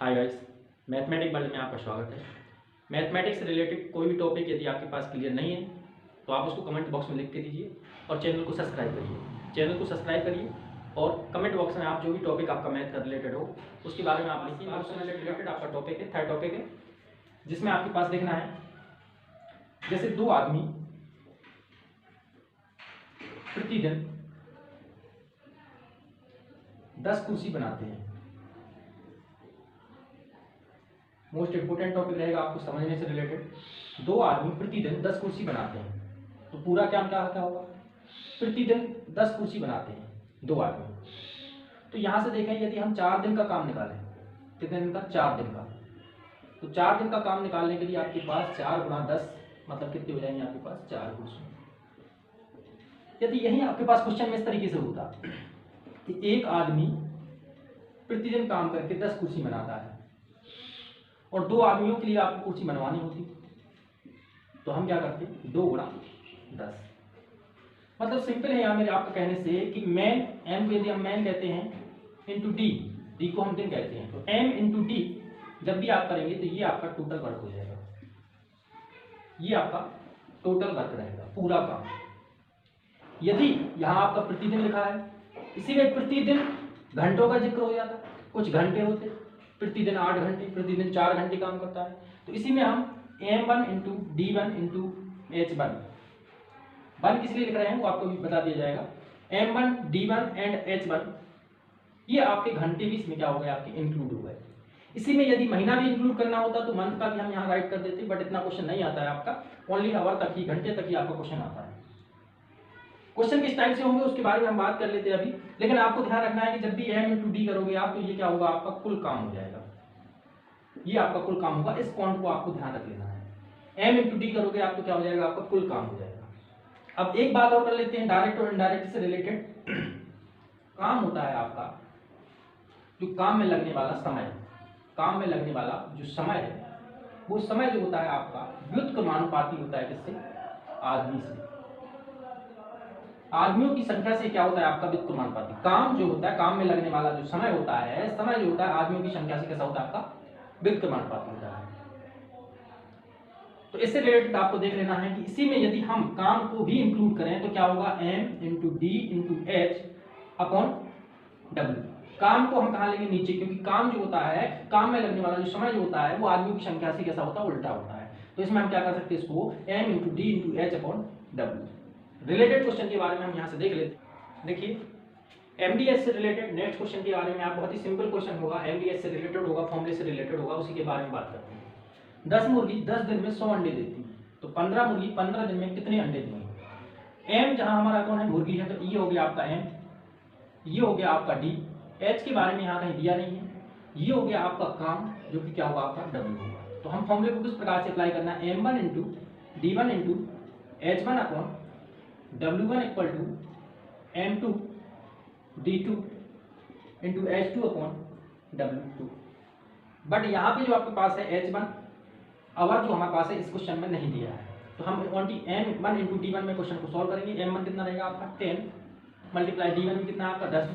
Hi guys, mathematics world में आपका स्वागत है। मैथमेटिक्स से रिलेटेड कोई भी टॉपिक यदि आपके पास क्लियर नहीं है तो आप उसको कमेंट बॉक्स में लिख के दीजिए और चैनल को सब्सक्राइब करिए और कमेंट बॉक्स में आप जो भी टॉपिक आपका मैथ का रिलेटेड हो उसके बारे में आप लिखिए। उससे रिलेटेड आपका टॉपिक है, थर्ड टॉपिक है, जिसमें आपके पास देखना है जैसे दो आदमी प्रतिदिन 10 कुर्सी बनाते हैं। मोस्ट इंपोर्टेंट टॉपिक रहेगा आपको समझने से रिलेटेड। दो आदमी प्रतिदिन 10 कुर्सी बनाते हैं, तो पूरा क्या होगा? प्रतिदिन 10 कुर्सी बनाते हैं दो आदमी। तो यहां से देखें, यदि हम 4 दिन का काम निकालें, कितने दिन का? 4 दिन का। तो 4 दिन का काम निकालने के लिए आपके पास 4 गुणा 10 मतलब कितने हो जाएंगे आपके पास? 4 कुर्सी। यदि यही आपके पास क्वेश्चन में इस तरीके से होता कि एक आदमी प्रतिदिन काम करके 10 कुर्सी बनाता है और दो आदमियों के लिए आपको कुर्सी बनवानी होती, तो हम क्या करते? 2 गुणा 10। मतलब सिंपल है यहाँ मेरे आपका कहने से कि मैन, एम को यदि हम मैन कहते हैं इंटू डी, डी को हम दिन कहते हैं, तो एम इंटू डी जब भी आप करेंगे तो ये आपका टोटल वर्क हो जाएगा। ये आपका टोटल वर्क रहेगा, पूरा काम। यदि यहाँ आपका प्रतिदिन लिखा है, इसी में प्रतिदिन घंटों का जिक्र हो जाता, कुछ घंटे होते, प्रतिदिन 8 घंटे, प्रतिदिन 4 घंटे काम करता है, तो इसी में हम m1 into d1 into h1, one किस लिए लिख रहे हैं वो आपको भी बता दिया जाएगा। m1 d1 एंड h1 ये आपके घंटे भी इसमें क्या हो गए? आपके इंक्लूड हो गए। इसी में यदि महीना भी इंक्लूड करना होता तो मंथ का भी हम यहाँ राइट कर देते, बट इतना क्वेश्चन नहीं आता है आपका, ओनली आवर तक ही, घंटे तक ही आपका क्वेश्चन आता है। क्वेश्चन किस टाइप से होंगे उसके बारे में हम बात कर लेते हैं अभी, लेकिन आपको ध्यान रखना है कि जब भी m इंटू डी करोगे आप, तो ये क्या होगा? आपका कुल काम हो जाएगा। ये आपका कुल काम होगा, इस पॉइंट को आपको ध्यान रख लेना है। m इंटू डी करोगे आप तो क्या हो जाएगा? आपका कुल काम हो जाएगा। अब एक बात और कर लेते हैं डायरेक्ट और इनडायरेक्ट से रिलेटेड। काम होता है आपका जो काम में लगने वाला समय, काम में लगने वाला जो समय है, वो समय जो होता है आपका व्युत्क्रमानुपाती होता है। किससे? आदमी से। आदमियों की संख्या से क्या होता है आपका? व्युत्क्रमानुपाती। काम जो होता है, काम में लगने वाला जो समय होता है, समय जो होता है आदमियों की संख्या से कैसा होता है? आपका व्युत्क्रमानुपाती होता है। तो इससे रिलेटेड आपको देख लेना है कि इसी में यदि हम काम को भी इंक्लूड करें तो क्या होगा? m into D into H upon W. काम को हम कहाँ लेंगे? नीचे, क्योंकि काम जो होता है, काम में लगने वाला जो समय जो होता है वो आदमियों की संख्या से कैसा होता है? उल्टा होता है। तो इसमें हम क्या कर सकते हैं? इसको m into D into H upon W. Related question के बारे में हम यहाँ से देख लेते हैं। देखिए, एमडीएस से रिलेटेड नेक्स्ट क्वेश्चन के बारे में आप, बहुत ही सिंपल क्वेश्चन होगा, एमडीएस से रिलेटेड होगा, फॉर्मूले से रिलेटेड होगा, उसी के बारे में बात करते हैं। 10 मुर्गी 10 दिन में 100 अंडे देती है, तो 15 मुर्गी 15 दिन में कितने अंडे देंगी? एम जहां हमारा कौन है? मुर्गी है, तो ये हो गया आपका एम, ये हो गया आपका डी, एच के बारे में यहाँ कहीं दिया नहीं है, ये हो गया आपका काम जो कि क्या होगा? आपका डब्ल्यू होगा। तो हम फॉर्मूले को किस प्रकार से अप्लाई करना है? m1 into d1 into h1 upon w1 equal to m2 d2 into h2 upon w2। But यहाँ पे जो आपके पास है h1 अवर जो हमारे पास है इस क्वेश्चन में नहीं दिया है, तो हम ओनली m1 इंटू d1 में क्वेश्चन को सॉल्व करेंगे। m1 कितना रहेगा आपका? 10 मल्टीप्लाई d1 में कितना आपका? 10।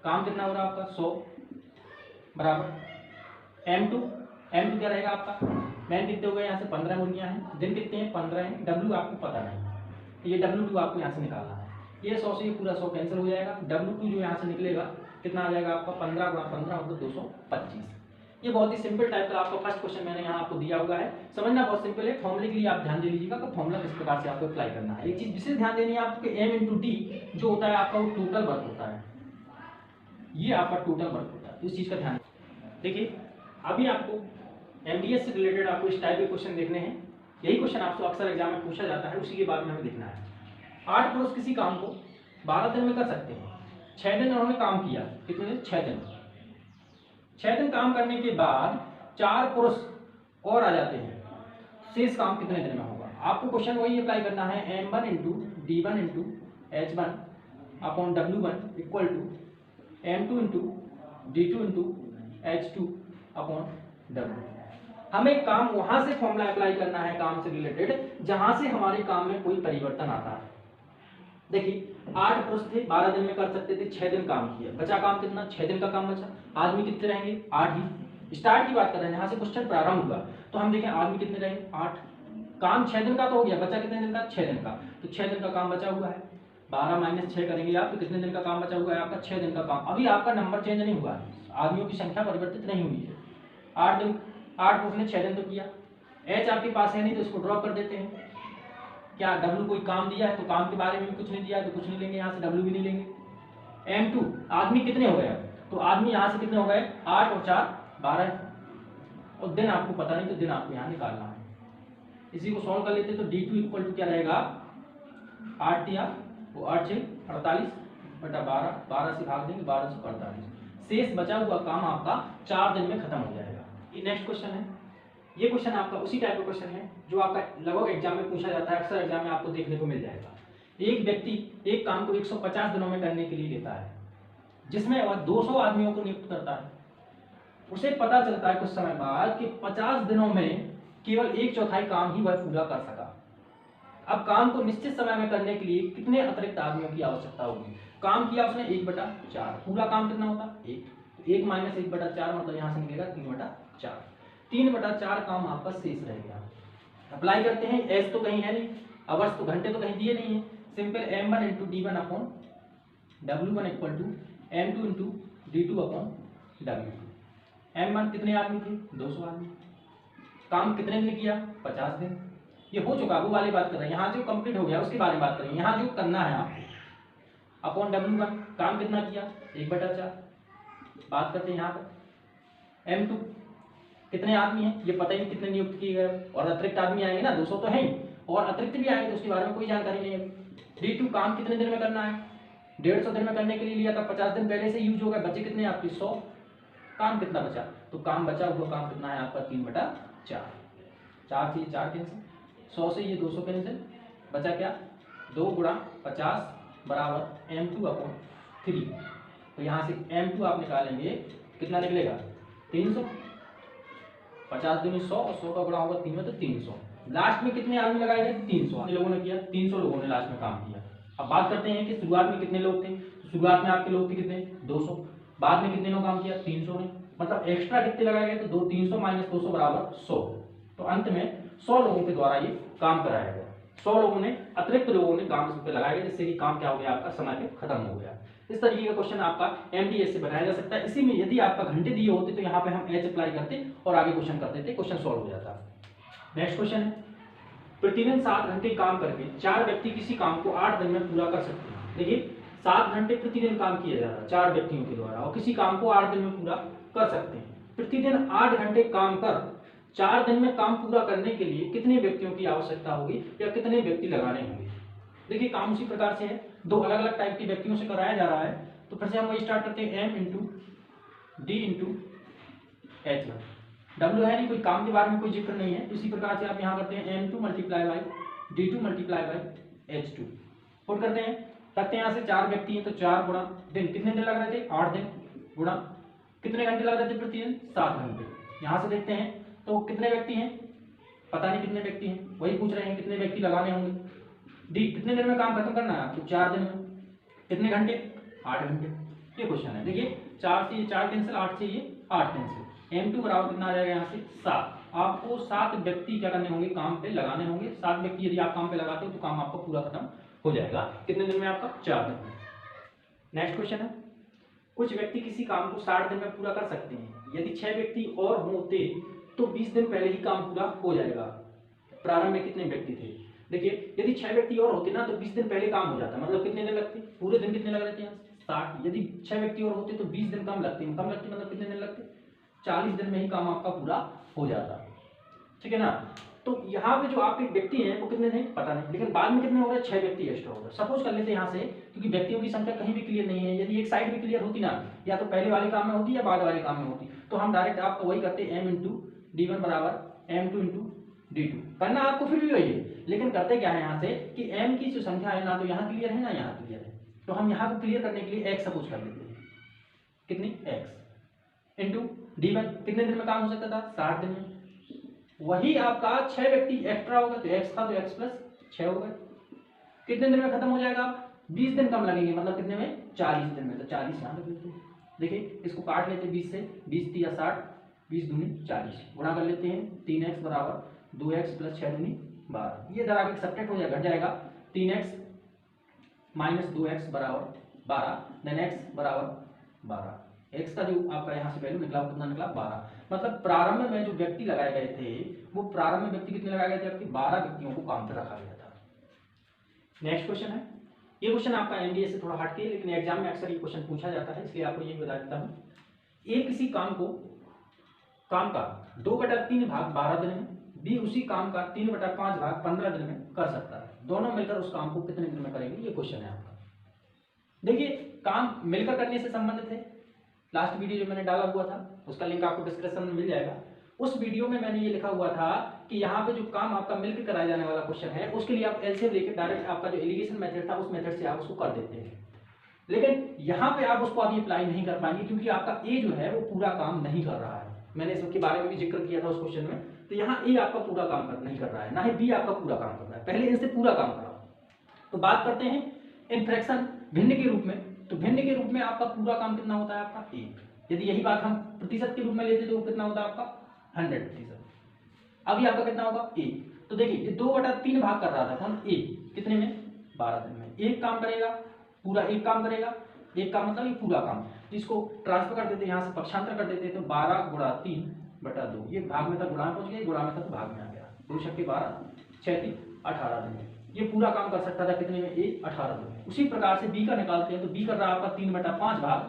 काम कितना हो रहा है आपका? 100 बराबर m2 क्या रहेगा आपका? मैन कितने हो गए? यहाँ से 15 मुर्गियाँ हैं, दिन कितने हैं? 15 हैं, w आपको पता नहीं, तो ये w2 आपको यहाँ से निकालना है। ये 100 से ये पूरा 100 कैंसिल हो जाएगा, w2 जो यहाँ से निकलेगा कितना आ जाएगा आपका? 15 गुणा 15 मतलब 225। ये बहुत ही सिंपल टाइप का आपका फर्स्ट क्वेश्चन मैंने यहाँ आपको दिया हुआ है, समझना बहुत सिंपल है। फॉर्मूले के लिए आप ध्यान दे लीजिएगा कि फॉर्मूला किस प्रकार से आपको अप्लाई करना है। एक चीज विशेष ध्यान देनी है आपको, m इंटू डी जो होता है आपका वो टोटल वर्क होता है, ये आपका टोटल वर्क होता है, इस चीज का ध्यान। देखिए, अभी आपको एमडीएस से रिलेटेड आपको इस टाइप के क्वेश्चन देखने हैं। यही क्वेश्चन आपसे अक्सर एग्जाम में पूछा जाता है, उसी के बारे में हमें देखना है। 8 पुरुष किसी काम को 12 दिन में कर सकते हैं। 6 दिन उन्होंने काम किया, कितने दिन? 6 दिन। 6 दिन काम करने के बाद 4 पुरुष और आ जाते हैं, शेष काम कितने दिन में होगा? आपको क्वेश्चन वही अप्लाई करना है, m1 into d1 into h1 upon w1 equal to m2 into d2 into h2 upon w। हमें काम वहां से फॉर्मूला अप्लाई करना है काम से रिलेटेड जहां से हमारे काम में कोई परिवर्तन आता है। देखिए, 8 पुरुष थे, 12 दिन में कर सकते थे, 6 दिन काम किया, बचा काम कितना? 6 दिन का काम बचा। आदमी कितने रहेंगे? 8 ही, स्टार्ट की बात कर रहे हैं, यहाँ से क्वेश्चन प्रारंभ हुआ तो हम देखें आदमी कितने रहे 8, काम 6 दिन का तो हो गया, बचा कितने दिन का 6 दिन का, तो 6 दिन का काम बचा हुआ है, 12 माइनस 6 करेंगे आप तो कितने दिन का काम बचा हुआ है आपका 6 दिन का काम। अभी आपका नंबर चेंज नहीं हुआ है, आदमियों की संख्या परिवर्तित नहीं हुई है, 8 दिन 8 को उसने 6 दिन तो किया। एच आपके पास है नहीं तो इसको ड्रॉप कर देते हैं। क्या डब्ल्यू कोई काम दिया है तो काम के बारे में भी कुछ नहीं दिया है तो कुछ नहीं लेंगे, यहाँ से डब्ल्यू भी नहीं लेंगे। M2 आदमी कितने हो गए, तो आदमी यहाँ से कितने हो गए 8 और 4 12, और दिन आपको पता नहीं तो दिन आपको यहाँ निकालना है। इसी को सॉल्व कर लेते तो D2 इक्वल टू क्या रहेगा 8 या वो 8 6 48 बटा 12, 12 से भाग देंगे 12 से 48, शेष बचा हुआ काम आपका 4 दिन में खत्म हो जाएगा। ये नेक्स्ट क्वेश्चन है, ये क्वेश्चन आपका उसी टाइप का क्वेश्चन है जो आपका लगभग एग्जाम में पूछा जाता है, अक्सर एग्जाम में आपको देखने को मिल जाएगा। एक व्यक्ति एक काम को 150 दिनों में करने के लिए लेता है, जिसमें वह 200 आदमियों को नियुक्त करता है। उसे पता चलता है कुछ समय बाद कि 50 दिनों में केवल 1/4 काम ही वह पूरा कर सका। अब काम को निश्चित समय में करने के लिए कितने अतिरिक्त आदमियों की आवश्यकता होगी। काम किया उसने 1/4, पूरा काम कितना होता 1, 1 माइनस 1/4 मतलब यहाँ से निकलेगा 3/4, 3/4 काम आपका शेष रह गया। अप्लाई करते हैं, एस तो कहीं है नहीं, आवर्स तो घंटे तो कहीं दिए नहीं है, simple M1 into D1 upon W1 equal to M2 into D2 upon W2। M1 कितने आदमी थे 200 आदमी, काम कितने दिन किया 50 दिन, ये हो चुका, वो वाली बात कर रहे हैं। यहाँ जो कंप्लीट हो गया उसके बारे में बात करेंगे, यहाँ जो करना है आपको अपॉन W1 काम कितना किया 1/4। बात करते हैं यहाँ पर M2 कितने आदमी हैं ये पता ही नहीं कितने नियुक्त किए गए, और अतिरिक्त आदमी आएंगे ना 200 तो है ही, और अतिरिक्त भी आएंगे तो उसके बारे में कोई जानकारी नहीं है। D2 काम कितने दिन में करना है 150 दिन में करने के लिए लिया था, 50 दिन पहले से यूज हो गए, बचे कितने आपके 100, काम कितना बचा, तो काम बचा हुआ काम कितना है आपका 3/4, 4 से ये 4 कैंसिल, 100 से ये 200 कैंसिल, बचा क्या 2 गुणा 50 बराबर M2 अपॉन 3, तो यहाँ से M2 आप निकालेंगे कितना निकलेगा 300, 50 दूनी 100 और 100 का गुणा होगा 3 में तो 300। लास्ट में कितने आदमी लगाए गए 300 लोगों ने किया, 300 लोगों ने लास्ट में काम किया। अब बात करते हैं कि शुरुआत में कितने लोग थे, तो शुरुआत में आपके लोग थे कितने 200, बाद में कितने लोग काम किया 300 ने, मतलब एक्स्ट्रा कितने लगाए गए तो 300 माइनस 200 बराबर 100, तो अंत में 100 लोगों के द्वारा ये काम कराया गया। 100 लोगों ने अतिरिक्त लोगों ने काम इस पे लगाया गया, जिससे कि काम क्या हो गया आपका समय पे खत्म हो गया। इस तरीके का क्वेश्चन आपका MDS से बनाया जा सकता है। इसी में यदि आपका घंटे दिए होते तो यहाँ पे हम H अप्लाई करते और आगे क्वेश्चन करते थे, क्वेश्चन सॉल्व हो जाता। नेक्स्ट क्वेश्चन है, प्रतिदिन 7 घंटे काम करके 4 व्यक्ति किसी काम को 8 दिन में पूरा कर सकते हैं। देखिए 7 घंटे प्रतिदिन काम किया जा रहा है 4 व्यक्तियों के द्वारा, और किसी काम को 8 दिन में पूरा कर सकते हैं। प्रतिदिन 8 घंटे काम कर 4 दिन में काम पूरा करने के लिए कितने व्यक्तियों की आवश्यकता होगी या कितने व्यक्ति लगाने होंगे। देखिए काम उसी प्रकार से है, 2 अलग अलग टाइप के व्यक्तियों से कराया जा रहा है, तो फिर से हम वही स्टार्ट करते हैं M into D into H1, W है नहीं, कोई काम के बारे में कोई जिक्र नहीं है, इसी प्रकार से आप यहाँ करते हैं M2 multiply by D2 multiply by H2, put करते हैं, रखते हैं यहाँ से 4 व्यक्ति हैं तो 4 गुणा दिन, कितने दिन लग रहे थे 8 दिन, गुणा कितने घंटे लग रहे थे प्रतिदिन 7 घंटे। यहाँ से देखते हैं तो कितने व्यक्ति हैं, पता नहीं कितने व्यक्ति हैं, वही पूछ रहे हैं कितने व्यक्ति लगाने होंगे। डी कितने दिन में काम खत्म करना है आपको 4 दिन में, कितने घंटे 8 घंटे, ये क्वेश्चन है। देखिए 4 से ये 4 कैंसिल, 8 से ये 8 कैंसिल, M2 बराबर कितना आ जाएगा यहाँ से 7। आपको 7 व्यक्ति क्या करने होंगे काम पे लगाने होंगे, 7 व्यक्ति यदि आप काम पे लगाते हो तो काम आपका पूरा खत्म हो जाएगा कितने दिन में आपका 4 दिन में। नेक्स्ट क्वेश्चन है, कुछ व्यक्ति किसी काम को 60 दिन में पूरा कर सकते हैं, यदि 6 व्यक्ति और होते तो 20 दिन पहले ही काम पूरा हो जाएगा। प्रारंभ में कितने व्यक्ति थे, देखिए यदि 6 व्यक्ति और होते ना तो 20 दिन पहले काम हो जाता, मतलब कितने दिन लगते, पूरे दिन कितने लग रहे थे 60, यदि 6 व्यक्ति और होते तो 20 दिन कम लगते, मतलब कितने दिन लगते 40 दिन में ही काम आपका पूरा हो जाता, ठीक है ना। तो यहाँ पे जो आपके व्यक्ति हैं वो कितने थे पता नहीं, लेकिन बाद में कितने हो रहे 6 व्यक्ति एक्स्ट्रा हो रहे। सपोज कर लेते हैं यहाँ से, क्योंकि व्यक्तियों की संख्या कहीं भी क्लियर नहीं है, यदि एक साइड भी क्लियर होती ना, या तो पहले वाले काम में होती या बाद वाले काम में होती, तो हम डायरेक्ट आपको वही करते M इंटू D1 बराबर M2 इंटू D2, करना आपको फिर भी वही है, लेकिन करते क्या है यहाँ से कि M की जो संख्या है ना तो यहाँ क्लियर है ना यहाँ क्लियर है, तो हम यहाँ को क्लियर करने के लिए x सपोज कर लेते हैं, कितनी x इंटू D1 कितने दिन में काम हो सकता था 60 दिन में, वही आपका 6 व्यक्ति एक्स्ट्रा होगा तो x था तो x प्लस 6 हो गए, कितने दिन में खत्म हो जाएगा 20 दिन कम लगेंगे, मतलब कितने में 40 दिन में, तो 40 यहाँ लग लेते हैं। देखिए इसको काट लेते 20 से, 20 या 60, 20 दूनी 40, गुणा कर लेते हैं 3x बराबर 2x प्लस 6 दूनी 12। ये इधर आगे सब्ट्रैक्ट हो जाएगा, घट जाएगा 3x माइनस 2x बराबर 12, देन x बराबर 12। x का जो आपका यहाँ से वैल्यू निकला कितना निकला 12। मतलब प्रारंभ में जो व्यक्ति लगाए गए थे वो प्रारंभ में व्यक्ति कितने लगाए गए थे, आपके 12 व्यक्तियों को काम पर रखा गया था। नेक्स्ट क्वेश्चन है, ये क्वेश्चन आपका एमडीए से थोड़ा हटके लेकिन एग्जाम में अक्सर ये क्वेश्चन पूछा जाता है, इसलिए आपको ये बता देता हूँ। ए किसी काम का 2/3 भाग 12 दिन में, बी उसी काम का 3/5 भाग 15 दिन में कर सकता है। दोनों मिलकर उस काम को कितने दिन में करेंगे, ये क्वेश्चन है आपका। देखिए काम मिलकर करने से संबंधित है। लास्ट वीडियो जो मैंने डाला हुआ था उसका लिंक आपको डिस्क्रिप्शन में मिल जाएगा। उस वीडियो में मैंने ये लिखा हुआ था कि यहाँ पे जो काम आपका मिलकर कराया जाने वाला क्वेश्चन है उसके लिए आप एलसीएम लेके डायरेक्ट आपका जो एलिगेशन मेथड था उस मेथड से आप उसको कर देते हैं, लेकिन यहाँ पे आप उसको अभी अप्लाई नहीं कर पाएंगे क्योंकि आपका ए जो है वो पूरा काम नहीं कर रहा है। मैंने इसके बारे में भी जिक्र किया था उस क्वेश्चन में। तो यहाँ ए आपका पूरा काम नहीं कर रहा है, ना ही बी आपका पूरा काम कर रहा है। पहले इनसे पूरा काम कराओ। तो बात करते हैं इन फ्रैक्शन भिन्न के रूप में। तो भिन्न के रूप में आपका पूरा काम कितना होता है, आपका 1। यदि यही बात हम प्रतिशत के रूप में लेते तो वो कितना होता है आपका 100%। अभी आपका कितना होगा 1। तो देखिए ये 2/3 भाग कर रहा था कौन, ए, कितने में 12 दिन में। एक काम करेगा, पूरा एक काम करेगा, एक काम मतलब ये पूरा काम, जिसको ट्रांसफर कर देते यहाँ से पक्षांतर कर देते तो 12 × 3/2। ये भाग में था गुणा में पहुंच गया, गुणा में था तो भाग में आ गया। 2 छक्के 12, 6 3 18 दिन में ये पूरा काम कर सकता था कितने में, 18 दिन में। उसी प्रकार से बी का निकालते हैं तो बी कर रहा है आपका 3/5 भाग,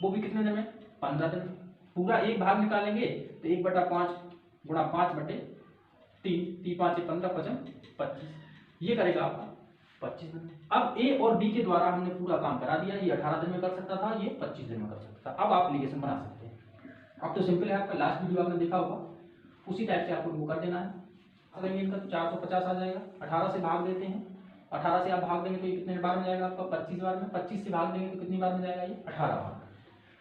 वो भी कितने दिन में 15 दिन में। पूरा एक भाग निकालेंगे तो 1/5 गुणा 5/3, 3 5 15 25, ये करेगा आपका 25 दिन में। अब ए और बी के द्वारा हमने पूरा काम करा दिया। ये 18 दिन में कर सकता था, ये 25 दिन में कर सकता था। अब आप एप्लीकेशन बना सकते हैं। अब तो सिंपल है, आपका लास्ट वीडियो आपने देखा होगा, उसी टाइप से आपको वो कर देना है। अगर ये इनका 450 आ जाएगा, 18 से भाग देते हैं, 18 से आप भाग देंगे तो ये कितने बार में जाएगा आपका 25 बार में। 25 से भाग देंगे तो कितनी बार में जाएगा, ये 18 बार।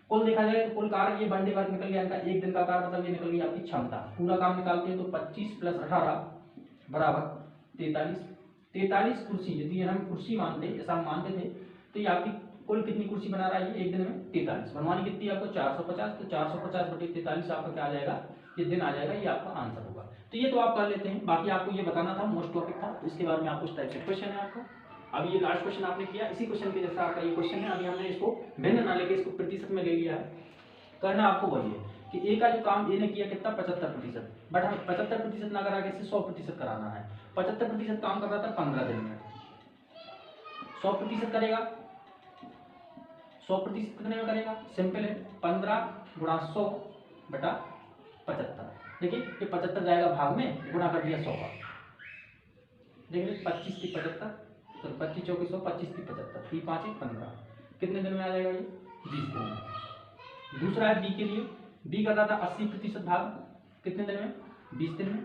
कुल देखा जाए तो कुल कार्य ये वनडे वर्क निकल गया इनका, एक दिन का कार्य, मतलब ये निकल गई आपकी क्षमता। पूरा काम निकालते हैं तो 25 + 18 बराबर 43। 43 कुर्सी, यदि हम कुर्सी मानते ऐसा हम मानते थे तो ये आपकी कुल कितनी कुर्सी बना रहा है ये एक दिन में 43। बनवानी कितनी आपको 450, तो 450/43 आपका क्या आ जाएगा, ये दिन आ जाएगा, ये आपका आंसर होगा। तो ये तो आप कर लेते हैं। बाकी आपको ये बताना था, मोस्ट टॉपिक था, तो इसके बारे में आपको इस टाइप से क्वेश्चन है आपको। अभी ये लास्ट क्वेश्चन आपने किया, इसी क्वेश्चन के जैसा आपका ये क्वेश्चन है। अभी हमने इसको भिन्न ना लेके इसको प्रतिशत में ले लिया है। करना आपको वही है कि ए का जो काम ए ने किया कितना 75%, बट हमें 75% ना करा के इसे 100% कराना है। 75% काम कर रहा था 15 दिन में, 100% करेगा, 100% कितने में करेगा, सिंपल है 15 × 100/75। देखिए ये 75 जाएगा भाग में, गुणा कर दिया 100 का। देखिए 25 × 75, तो 25 × 100, 25 × 75, 3 5 15, कितने दिन में आ जाएगा ये 20 दिन में। दूसरा है बी के लिए, बी कर रहा था 80% भाग, कितने दिन में 20 दिन में।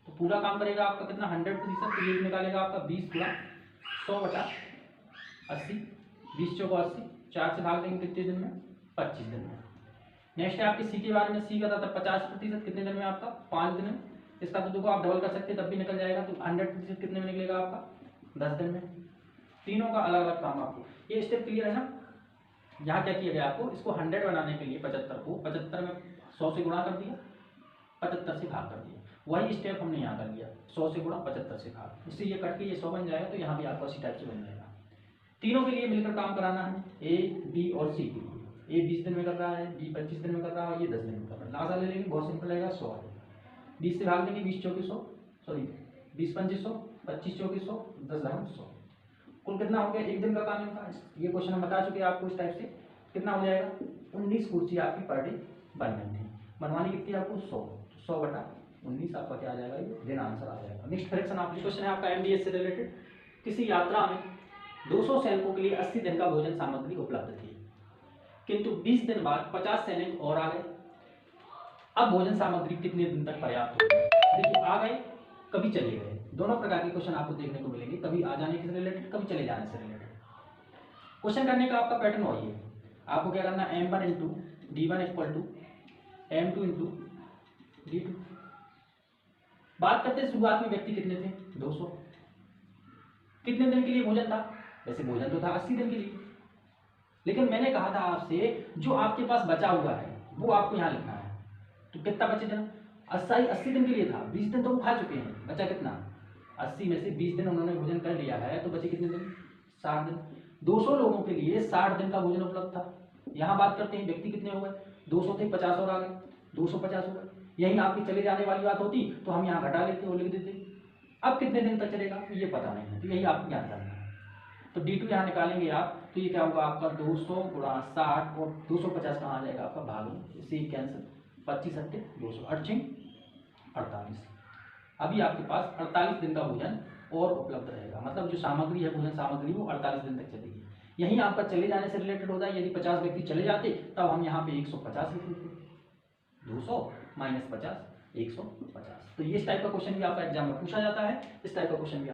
तो पूरा काम करेगा आपका कितना 100%, तो ये निकालेगा आपका 20 × 100/80, 20 × 80, 4 से भाग देंगे कितने दिन में 25 दिन में। नेक्स्ट है आपके सी के बारे में, सी कर रहा था 50%, कितने दिन में आपका 5 दिन में। इसका तो देखो आप डबल कर सकते हैं तब भी निकल जाएगा, तो 100% कितने में निकलेगा आपका 10 दिन में। तीनों का अलग अलग काम आपको, ये स्टेप क्लियर है ना। यहाँ क्या किया गया आपको, इसको 100 बनाने के लिए 75 को 75 में 100 से गुणा कर दिया, 75 से भाग कर दिया। वही स्टेप हमने यहाँ कर लिया, 100 से गुणा 75 से भाग, इससे ये कट के ये 100 बन जाएगा। तो यहाँ भी आपको इसी टाइप से बन जाएगा। तीनों के लिए मिलकर काम कराना है, ए बी और सी के लिए। ए 20 दिन में कर रहा है, बी 25 दिन में कर रहा है, ये 10 दिन में कर रहा है। लासा ले लेंगे, बहुत सिंपल रहेगा, 100 है। 20 से भाग देंगे, 20 × 100, सॉरी 20 × 25 100, 25 × 100, 10 × 100। कुल कितना हो गया एक दिन का काम इनका। ये क्वेश्चन हम बता चुके हैं आपको। इस टाइप से कितना हो जाएगा 19 कुर्सी आपकी पर डे बन रही थी। बनवानी कितनी आपको 100/19 आपका क्या आ जाएगा, ये दिन आंसर आ जाएगा। नेक्स्ट फ्रैक्शन आपका क्वेश्चन है आपका एमडीएस से रिलेटेड। किसी यात्रा में 200 सैनिकों के लिए 80 दिन का भोजन सामग्री उपलब्ध थी, किंतु 20 दिन बाद 50 सैनिक और आ गए। अब भोजन सामग्री कितने दिन तक पर्याप्त होगी। देखिए आ गए, कभी चले गए, दोनों प्रकार के क्वेश्चन आपको देखने को मिलेंगे, कभी आ जाने से रिलेटेड, कभी चले जाने से रिलेटेड। क्वेश्चन करने का आपका पैटर्न वही है। आपको क्या करना है, m1 × d1 = m2 × d2। बात करते हैं शुरुआत में व्यक्ति कितने थे 200, कितने दिन के लिए भोजन था। वैसे भोजन तो था 80 दिन के लिए, लेकिन मैंने कहा था आपसे जो आपके पास बचा हुआ है वो आपको यहाँ लिखना है। तो कितना बचे दिन? 80 दिन के लिए था, 20 दिन तो वो खा चुके हैं, बचा कितना? 80 में से 20 दिन उन्होंने भोजन कर लिया है, तो बचे कितने दिन? 60 दिन। 200 लोगों के लिए 60 दिन का भोजन उपलब्ध था। यहाँ बात करते हैं व्यक्ति कितने हो गए, 200 थे, 50 और आ गए, 250 हो गए। यही आपकी चले जाने वाली बात होती तो हम यहाँ घटा लेते और लिख देते। अब कितने दिन तक चलेगा ये पता नहीं है, तो यही आपको ज्ञान करना है। तो D2 यहाँ निकालेंगे आप, तो ये क्या होगा आपका 200 गुणा 60 और 250 कहाँ आ जाएगा आपका भाग में, इससे कैंसिल, 25 सत्ते 200, 48। अभी आपके पास 48 दिन का भोजन और उपलब्ध रहेगा, मतलब जो सामग्री है भोजन सामग्री वो 48 दिन तक चलेगी। यही आपका चले जाने से रिलेटेड होता है। यदि 50 व्यक्ति चले जाते तब हम यहाँ पे 150 लिख देते, 200 - 50 150। तो ये इस टाइप का क्वेश्चन भी आपका एग्जाम में पूछा जाता है, इस टाइप का क्वेश्चन भी